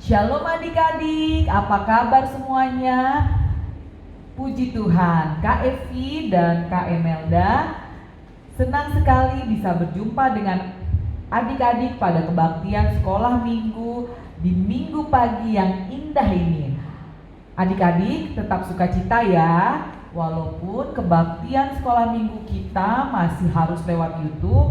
Shalom adik-adik, apa kabar semuanya? Puji Tuhan, Kak Evi dan Kak Emelda senang sekali bisa berjumpa dengan adik-adik pada kebaktian sekolah minggu di minggu pagi yang indah ini. Adik-adik tetap sukacita ya, walaupun kebaktian sekolah minggu kita masih harus lewat YouTube,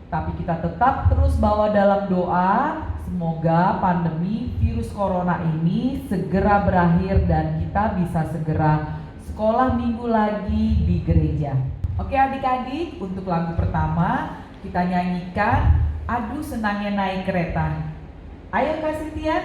tapi kita tetap terus bawa dalam doa. Semoga pandemi virus corona ini segera berakhir dan kita bisa segera sekolah minggu lagi di gereja. Oke adik-adik, untuk lagu pertama kita nyanyikan Aduh Senangnya Naik Kereta. Ayo Kak Sintian.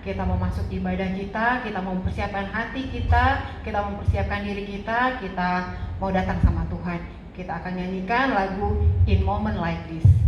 Kita mau masuk ibadah kita mau mempersiapkan hati kita mau mempersiapkan diri kita mau datang sama Tuhan. Kita akan nyanyikan lagu In Moment Like This. Like this.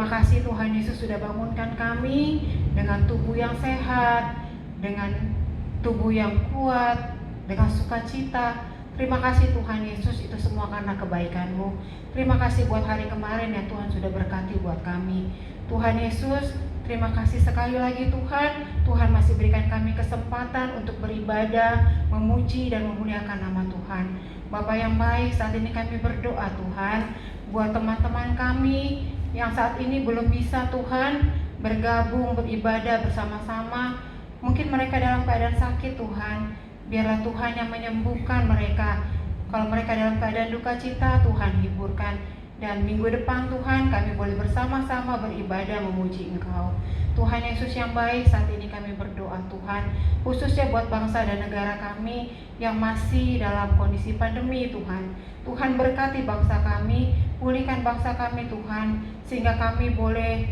Terima kasih Tuhan Yesus sudah bangunkan kami dengan tubuh yang sehat, dengan tubuh yang kuat, dengan sukacita. Terima kasih Tuhan Yesus, itu semua karena kebaikan-Mu. Terima kasih buat hari kemarin yang Tuhan sudah berkati buat kami. Tuhan Yesus, terima kasih sekali lagi Tuhan. Tuhan masih berikan kami kesempatan untuk beribadah, memuji dan memuliakan nama Tuhan. Bapa yang baik, saat ini kami berdoa Tuhan, buat teman-teman kami yang saat ini belum bisa Tuhan bergabung, beribadah bersama-sama. Mungkin mereka dalam keadaan sakit Tuhan, biarlah Tuhan yang menyembuhkan mereka. Kalau mereka dalam keadaan duka cita, Tuhan hiburkan. Dan minggu depan Tuhan kami boleh bersama-sama beribadah memuji Engkau. Tuhan Yesus yang baik, saat ini kami berdoa Tuhan, khususnya buat bangsa dan negara kami yang masih dalam kondisi pandemi Tuhan. Tuhan berkati bangsa kami, pulihkan bangsa kami Tuhan, sehingga kami boleh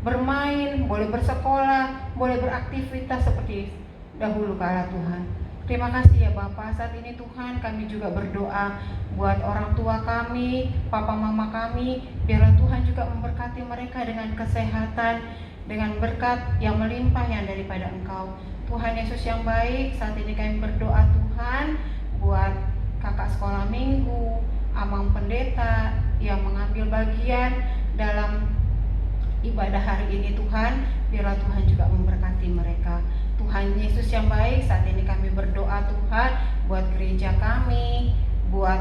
bermain, boleh bersekolah, boleh beraktivitas seperti dahulu kala Tuhan. Terima kasih ya Bapak. Saat ini Tuhan kami juga berdoa buat orang tua kami, papa mama kami, biarlah Tuhan juga memberkati mereka dengan kesehatan, dengan berkat yang melimpah yang daripada Engkau. Tuhan Yesus yang baik, saat ini kami berdoa Tuhan buat kakak sekolah minggu, amang pendeta yang mengambil bagian dalam ibadah hari ini Tuhan, biarlah Tuhan juga memberkati mereka. Tuhan Yesus yang baik, saat ini kami berdoa Tuhan buat gereja kami, buat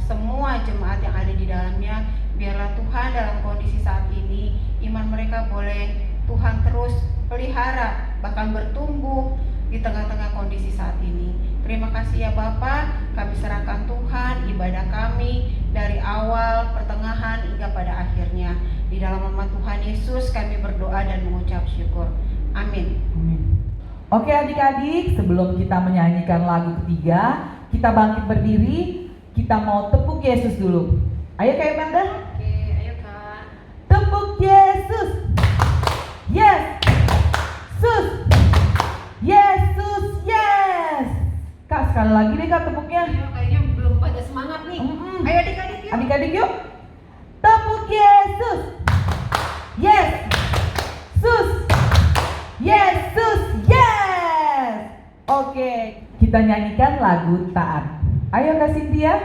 semua jemaat yang ada di dalamnya. Biarlah Tuhan dalam kondisi saat ini iman mereka boleh Tuhan terus pelihara, bahkan bertumbuh di tengah-tengah kondisi saat ini. Terima kasih ya Bapa, kami serahkan Tuhan ibadah kami dari awal, pertengahan hingga pada akhirnya. Di dalam nama Tuhan Yesus kami berdoa dan mengucap syukur. Amin. Oke adik-adik, sebelum kita menyanyikan lagu ketiga, kita bangkit berdiri, kita mau tepuk Yesus dulu. Ayo Kak Imelda. Oke, ayo Kak. Tepuk Yesus. Yes. Sus. Yesus, yes. Kak, sekali lagi deh Kak tepuknya. Ayo, kayaknya belum pada semangat nih. Ayo adik-adik yuk. Adik-adik yuk. Tepuk Yesus. Yes. Sus. Yesus, yes. Oke, kita nyanyikan lagu Taat. Ayo Kak Cynthia.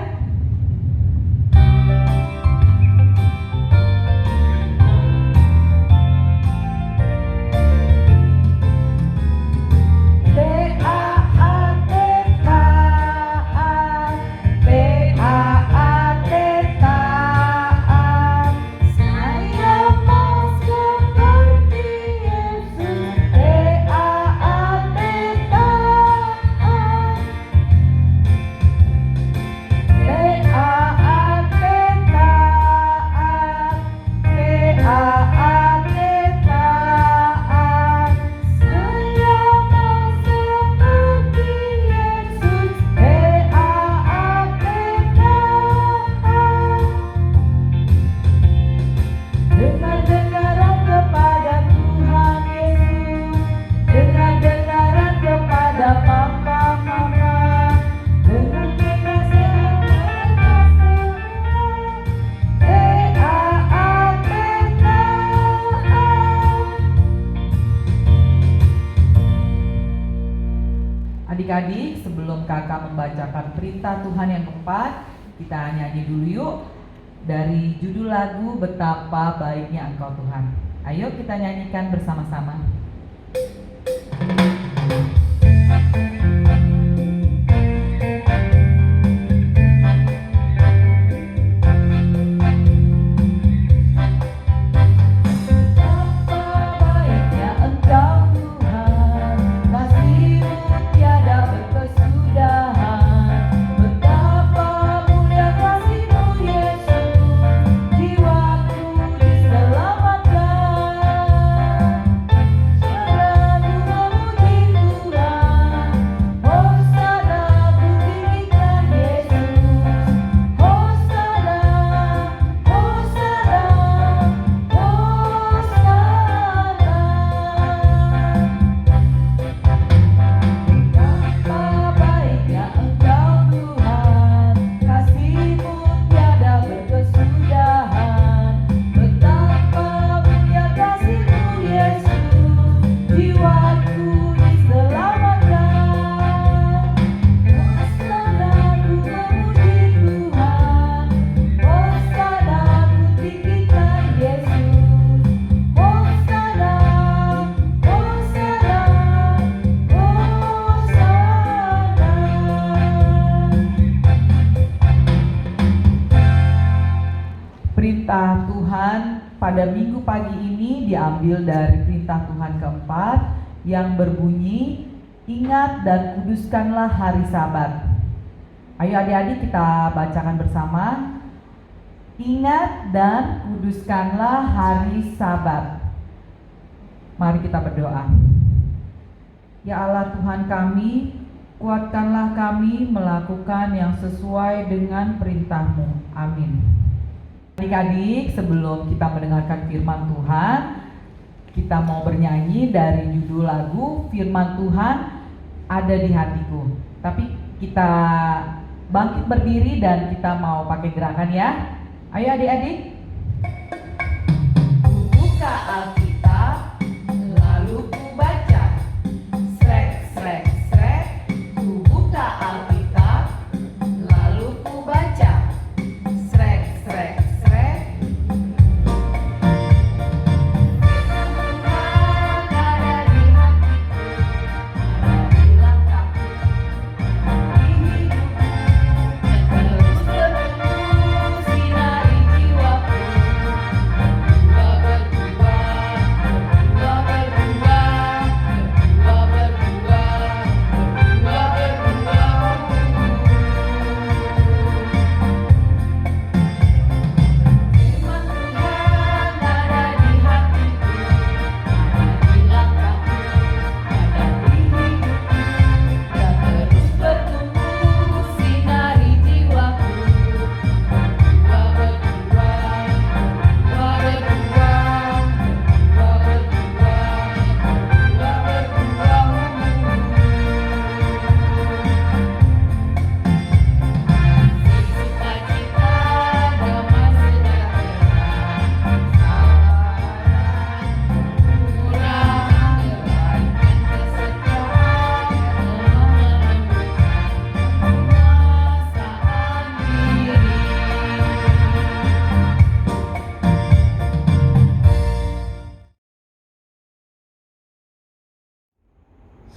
Adik-adik, sebelum kakak membacakan perintah Tuhan yang keempat, kita nyanyi dulu yuk dari judul lagu Betapa Baiknya Engkau Tuhan. Ayo kita nyanyikan bersama-sama. pada minggu pagi ini diambil dari perintah Tuhan keempat yang berbunyi, ingat dan kuduskanlah hari Sabat. Ayo adik-adik kita bacakan bersama. Ingat dan kuduskanlah hari Sabat. Mari kita berdoa. Ya Allah Tuhan kami, kuatkanlah kami melakukan yang sesuai dengan perintah-Mu. Amin. Adik-adik, sebelum kita mendengarkan firman Tuhan, kita mau bernyanyi dari judul lagu Firman Tuhan Ada di Hatiku. Tapi kita bangkit berdiri dan kita mau pakai gerakan ya. Ayo adik-adik. Buka Alkitab, lalu ku baca. Srek, srek, srek. Ku buka Alkitab, lalu ku baca. Srek, srek, srek. Tuhan ada di hatiku, ada di langkahku, ada di hidupku, dan terus berteduh sinari jiwaku.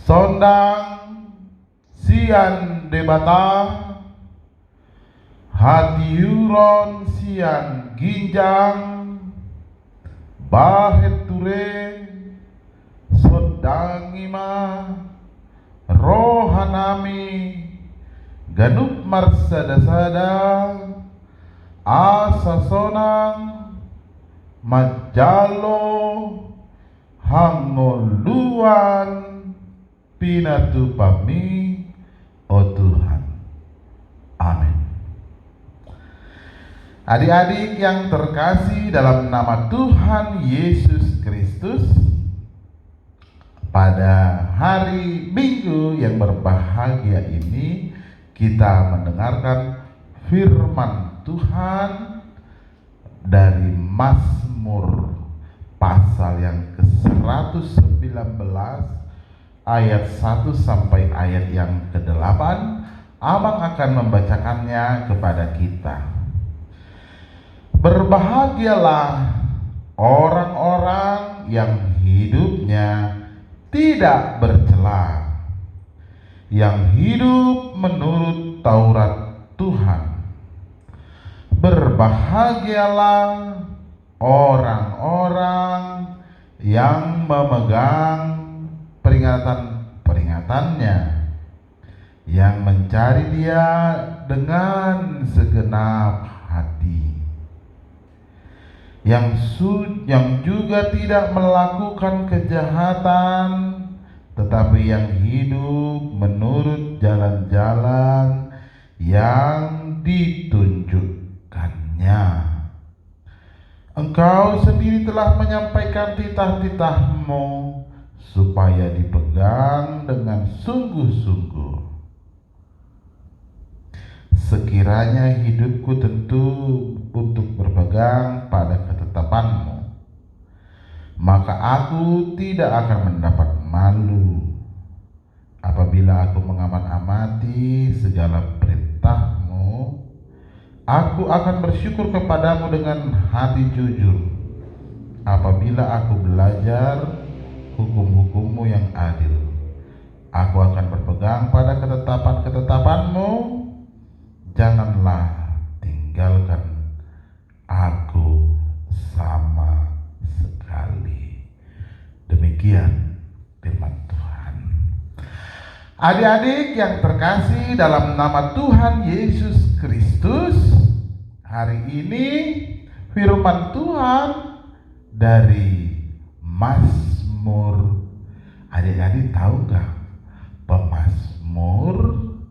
Sondang sian debata, hati huron sian ginjang, bahet ture, sondang ima, rohanami, ganup marsada-sada, asa sonang, majalo, hangoluan, pinatu pami, oh Tuhan. Amin. Adik-adik yang terkasih dalam nama Tuhan Yesus Kristus, pada hari Minggu yang berbahagia ini kita mendengarkan firman Tuhan dari Mazmur pasal yang ke-119 ayat 1 sampai ayat yang ke-8. Abang akan membacakannya kepada kita. Berbahagialah orang-orang yang hidupnya tidak bercela, yang hidup menurut Taurat Tuhan. Berbahagialah orang-orang yang memegang peringatan-peringatannya, yang mencari Dia dengan segenap hati, yang juga tidak melakukan kejahatan, tetapi yang hidup menurut jalan-jalan yang ditunjukkannya. Engkau sendiri telah menyampaikan titah-titah-Mu supaya dipegang dengan sungguh-sungguh. Sekiranya hidupku tentu untuk berpegang pada ketetapan-Mu, maka aku tidak akan mendapat malu apabila aku mengamat-amati segala perintah-Mu. Aku akan bersyukur kepadamu dengan hati jujur apabila aku belajar hukum-hukum-Mu yang adil. Aku akan berpegang pada ketetapan-ketetapan-Mu. Janganlah tinggalkan aku sama demikian firman Tuhan. Adik-adik yang terkasih dalam nama Tuhan Yesus Kristus, hari ini firman Tuhan dari Mazmur. Adik-adik tahu gak? Pemazmur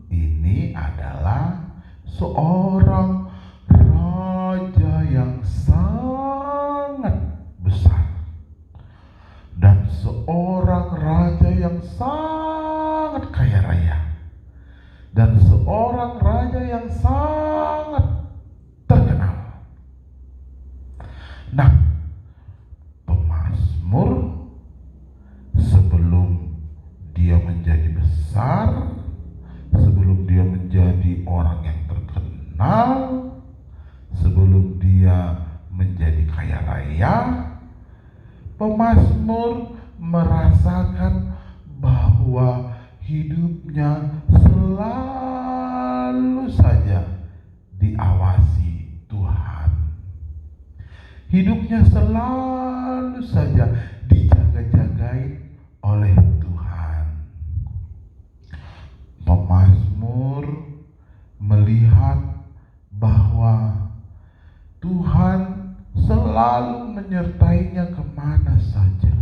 ini adalah seorang raja yang sangat besar dan seorang raja yang sangat kaya raya dan seorang raja yang sangat terkenal. Nah, pemazmur sebelum dia menjadi besar, sebelum dia menjadi orang yang terkenal, sebelum dia menjadi kaya raya, pemazmur merasakan bahwa hidupnya selalu saja diawasi Tuhan. Hidupnya selalu saja dijaga-jagain oleh Tuhan. Pemazmur melihat bahwa Tuhan selalu menyertainya kemana saja.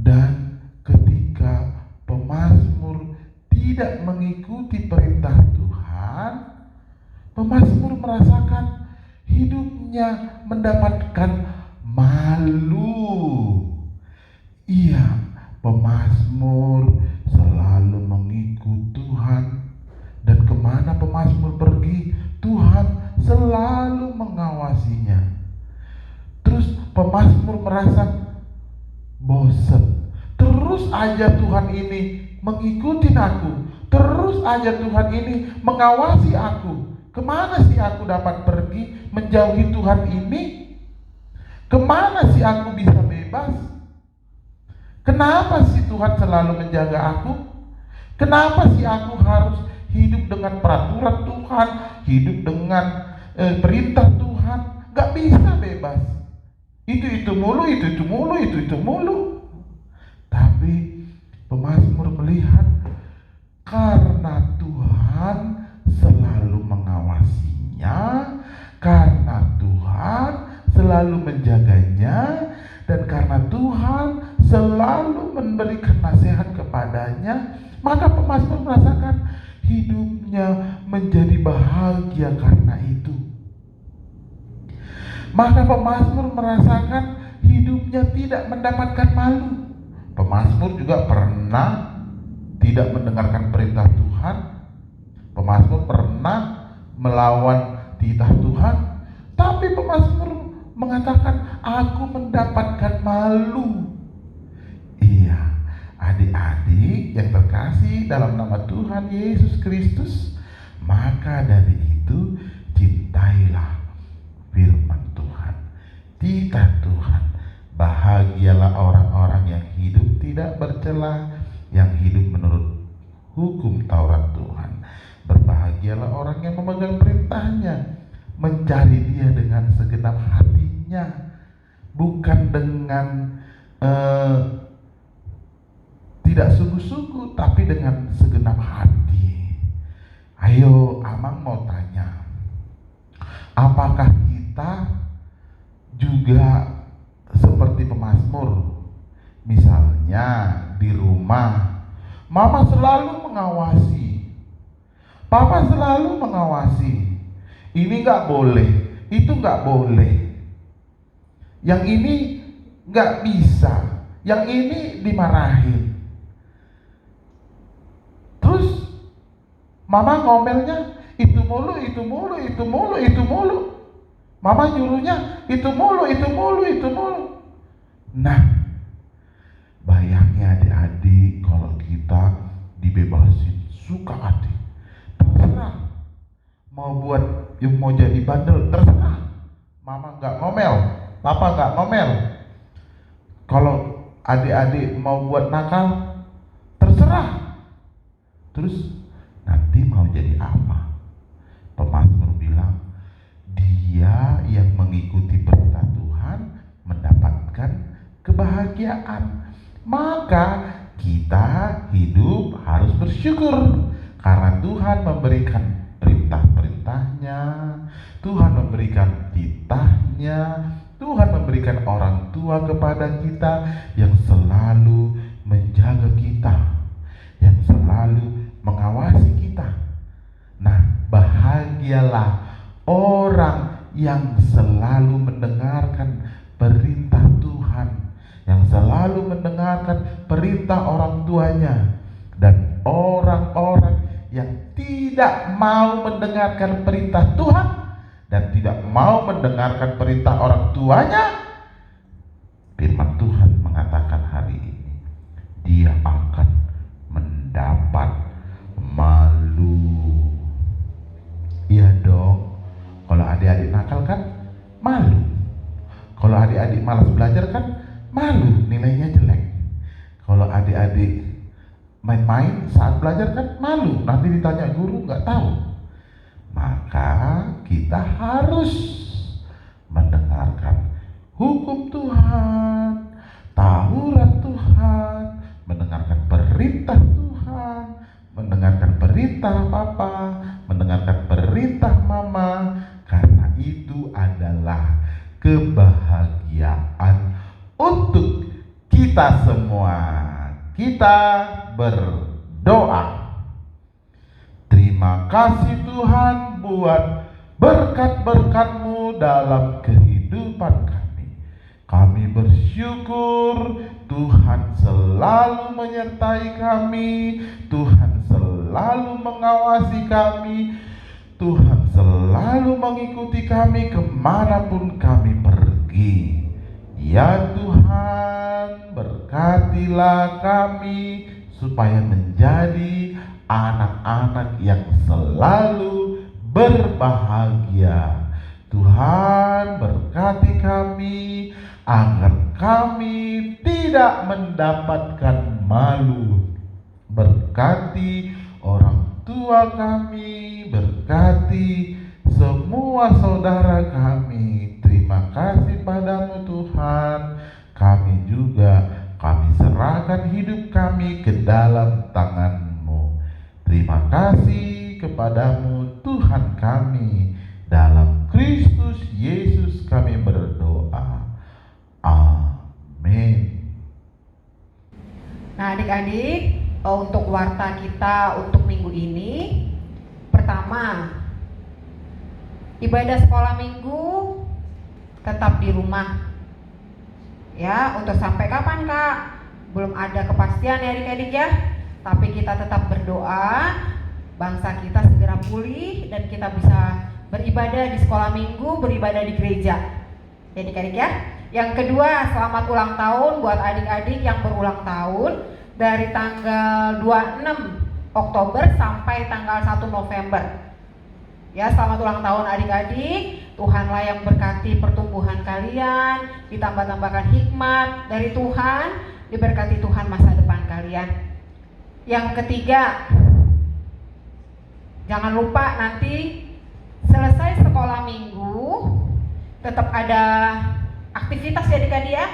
Dan ketika pemazmur tidak mengikuti perintah Tuhan, pemazmur merasakan hidupnya mendapatkan malu. Iya, pemazmur selalu mengikut Tuhan, dan kemana pemazmur pergi, Tuhan selalu mengawasinya. Terus pemazmur merasa bosan. Terus aja Tuhan ini mengikuti aku, terus aja Tuhan ini mengawasi aku. Kemana sih aku dapat pergi menjauhi Tuhan ini? Kemana sih aku bisa bebas? Kenapa sih Tuhan selalu menjaga aku? Kenapa sih aku harus hidup dengan peraturan Tuhan, hidup dengan perintah Tuhan? Gak bisa bebas. Itu mulu. Tapi pemazmur melihat karena Tuhan selalu mengawasinya, karena Tuhan selalu menjaganya, dan karena Tuhan selalu memberikan nasihat kepadanya, maka pemazmur merasakan hidupnya menjadi bahagia karena itu. Maka pemazmur merasakan hidupnya tidak mendapatkan malu. Pemazmur juga pernah tidak mendengarkan perintah Tuhan. Pemazmur pernah melawan titah Tuhan. Tapi pemazmur mengatakan, aku mendapatkan malu. Iya, adik-adik yang terkasih dalam nama Tuhan Yesus Kristus, maka dari itu cintailah firman Tuhan, titah Tuhan. Bahagialah orang-orang yang hidup tidak bercela, yang hidup menurut hukum Taurat Tuhan. Berbahagialah orang yang memegang perintahnya, mencari Dia dengan segenap hatinya, bukan dengan tidak sungguh-sungguh, tapi dengan segenap hati. Ayo, Amang mau tanya, apakah kita juga seperti pemazmur? Misalnya di rumah, mama selalu mengawasi, papa selalu mengawasi. Ini gak boleh, itu gak boleh, yang ini gak bisa, yang ini dimarahin. Terus mama ngomelnya itu mulu. Mama nyuruhnya itu mulu. Nah, bayangin adik-adik kalau kita dibebasin suka hati, terserah. Mau jadi bandel, terserah. Mama nggak ngomel, papa nggak ngomel. Kalau adik-adik mau buat nakal, terserah. Terus nanti mau jadi apa? Pemazmur bilang, dia yang mengikuti perintah Tuhan mendapatkan kebahagiaan. Maka kita hidup harus bersyukur karena Tuhan memberikan perintah-perintahnya, Tuhan memberikan titahnya, Tuhan memberikan orang tua kepada kita yang selalu menjaga kita, yang selalu mengawasi kita. Nah, bahagialah orang yang selalu mendengarkan perintah Tuhan, yang selalu mendengarkan perintah orang tuanya. Dan orang-orang yang tidak mau mendengarkan perintah Tuhan dan tidak mau mendengarkan perintah orang tuanya, firman Tuhan mengatakan hari ini, dia akan mendapat malu. Iya dong, kalau adik-adik nakal kan malu. Kalau adik-adik malas belajar kan malu, nilainya jelek. Kalau adik-adik main-main saat belajar kan malu, nanti ditanya guru nggak tahu. Maka kita harus mendengarkan hukum Tuhan, Taurat Tuhan, mendengarkan perintah Tuhan, mendengarkan perintah Papa, mendengarkan perintah Mama, karena itu adalah kebahagiaan untuk kita semua. Kita berdoa. Terima kasih Tuhan buat berkat-berkat-Mu dalam kehidupan kami. Kami bersyukur Tuhan selalu menyertai kami, Tuhan selalu mengawasi kami, Tuhan selalu mengikuti kami kemanapun kami pergi. Ya Tuhan, berkatilah kami supaya menjadi anak-anak yang selalu berbahagia. Tuhan, berkati kami agar kami tidak mendapatkan malu. Berkati orang tua kami, berkati semua saudara kami. Terima kasih padamu Tuhan. Kami serahkan hidup kami ke dalam tangan-Mu. Terima kasih kepadamu Tuhan kami. Dalam Kristus Yesus kami berdoa. Amin. Nah adik-adik, untuk warta kita untuk minggu ini, pertama, ibadah sekolah minggu tetap di rumah. Ya, untuk sampai kapan Kak? Belum ada kepastian ya adik-adik ya. Tapi kita tetap berdoa, bangsa kita segera pulih dan kita bisa beribadah di sekolah minggu, beribadah di gereja. Ya adik-adik ya. Yang kedua, selamat ulang tahun buat adik-adik yang berulang tahun dari tanggal 26 Oktober sampai tanggal 1 November. Ya, selamat ulang tahun adik-adik. Tuhanlah yang berkati pertumbuhan kalian, ditambah-tambahkan hikmat dari Tuhan, diberkati Tuhan masa depan kalian. Yang ketiga, jangan lupa nanti selesai sekolah minggu tetap ada aktivitas ya adik-adik ya.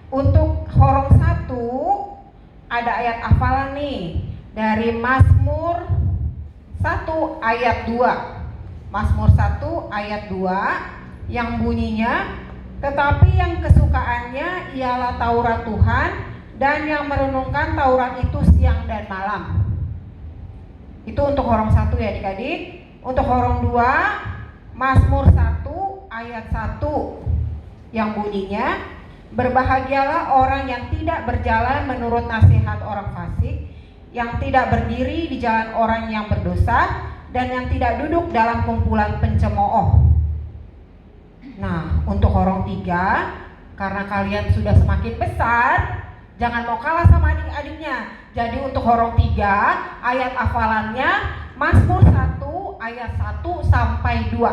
Untuk Horong 1 ada ayat hafalan nih dari Mazmur 1 ayat 2. Mazmur 1 ayat 2 yang bunyinya, tetapi yang kesukaannya ialah Taurat Tuhan dan yang merenungkan Taurat itu siang dan malam. Itu untuk Horong 1 ya adik-adik. Untuk Horong 2, Mazmur 1 ayat 1 yang bunyinya, berbahagialah orang yang tidak berjalan menurut nasihat orang fasik, yang tidak berdiri di jalan orang yang berdosa, dan yang tidak duduk dalam kumpulan pencemooh. Nah, untuk Horong 3, karena kalian sudah semakin besar, jangan mau kalah sama adik-adiknya. Jadi untuk Horong 3, ayat hafalannya Mazmur 1 ayat 1 sampai 2.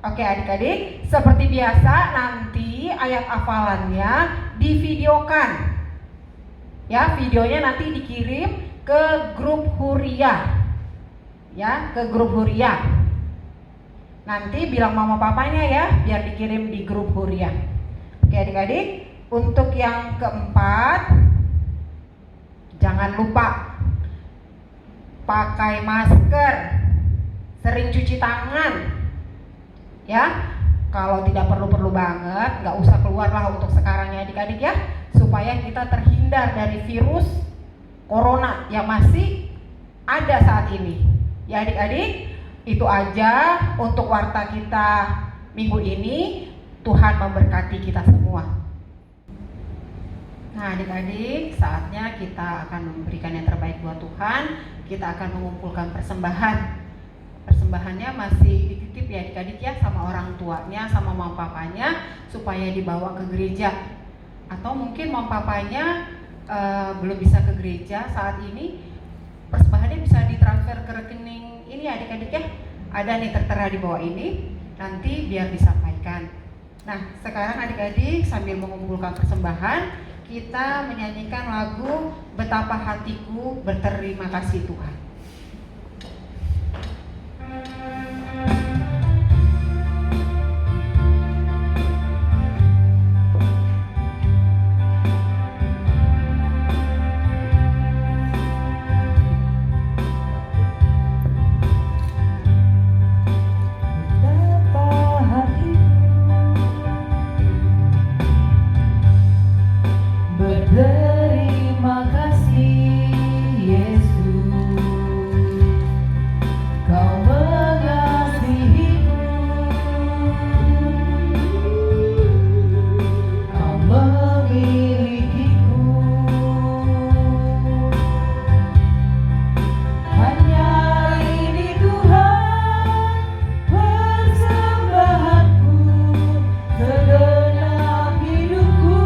Oke adik-adik, seperti biasa nanti ayat hafalannya divideokan. Ya, videonya nanti dikirim ke grup Huria. Ya, ke grup Huria. Nanti bilang mama papanya ya, biar dikirim di grup Huria. Oke adik-adik, Untuk yang keempat, jangan lupa pakai masker, sering cuci tangan. Ya, kalau tidak perlu-perlu banget, nggak usah keluar lah untuk sekarang ya adik-adik ya, supaya kita terhindar dari virus corona yang masih ada saat ini. Ya adik-adik, itu aja untuk warta kita minggu ini. Tuhan memberkati kita semua. Nah adik-adik, saatnya kita akan memberikan yang terbaik buat Tuhan. Kita akan mengumpulkan persembahan. Persembahannya masih dititip ya adik-adik ya, sama orang tuanya, sama mama papanya, supaya dibawa ke gereja. Atau mungkin mama papanya belum bisa ke gereja saat ini, persembahannya bisa ditransfer ke rekening ini ya adik-adik ya. Ada nih tertera di bawah ini, nanti biar disampaikan. Nah sekarang adik-adik sambil mengumpulkan persembahan, kita menyanyikan lagu Betapa Hatiku Berterima Kasih Tuhan. Berterima kasih Yesus, Kau mengasihiku, Kau memilikiku. Hanya ini Tuhan persembahanku, segenap hidupku,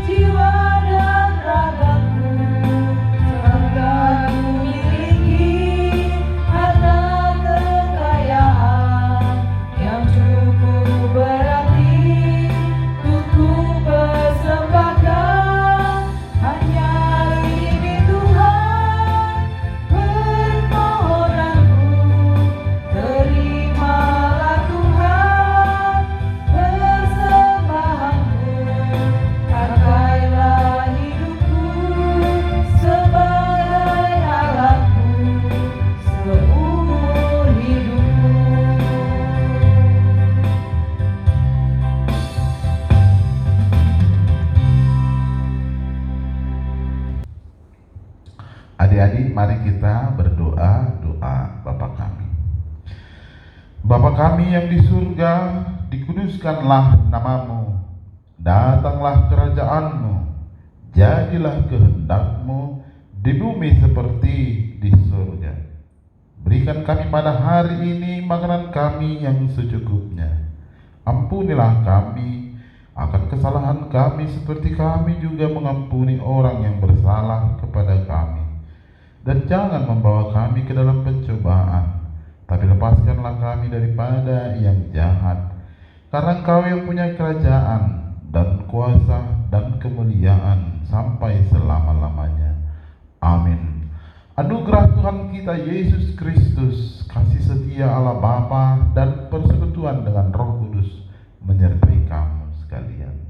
jiwa dan ragaku, semoga ku miliki harta kekayaan yang cukup berarti untuk ku persembahkan. Hanya ini Tuhan permohonanku, terimalah Tuhan persembahanku. Pakailah hidupku sebagai alatmu seumur hidupku. Adik-adik, mari kita berdoa doa Bapa kami. Bapa kami yang di surga, dikuduskanlah namamu, datanglah kerajaanmu, jadilah kehendakmu di bumi seperti di surga. Berikan kami pada hari ini makanan kami yang secukupnya. Ampunilah kami akan kesalahan kami seperti kami juga mengampuni orang yang bersalah kepada kami. Dan jangan membawa kami ke dalam pencobaan, tapi lepaskanlah kami daripada yang jahat. Karena Engkau yang punya kerajaan dan kuasa dan kemuliaan sampai selama-lamanya. Amin. Anugerah Tuhan kita Yesus Kristus, kasih setia Allah Bapa dan persekutuan dengan Roh Kudus menyertai kamu sekalian.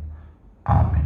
Amin.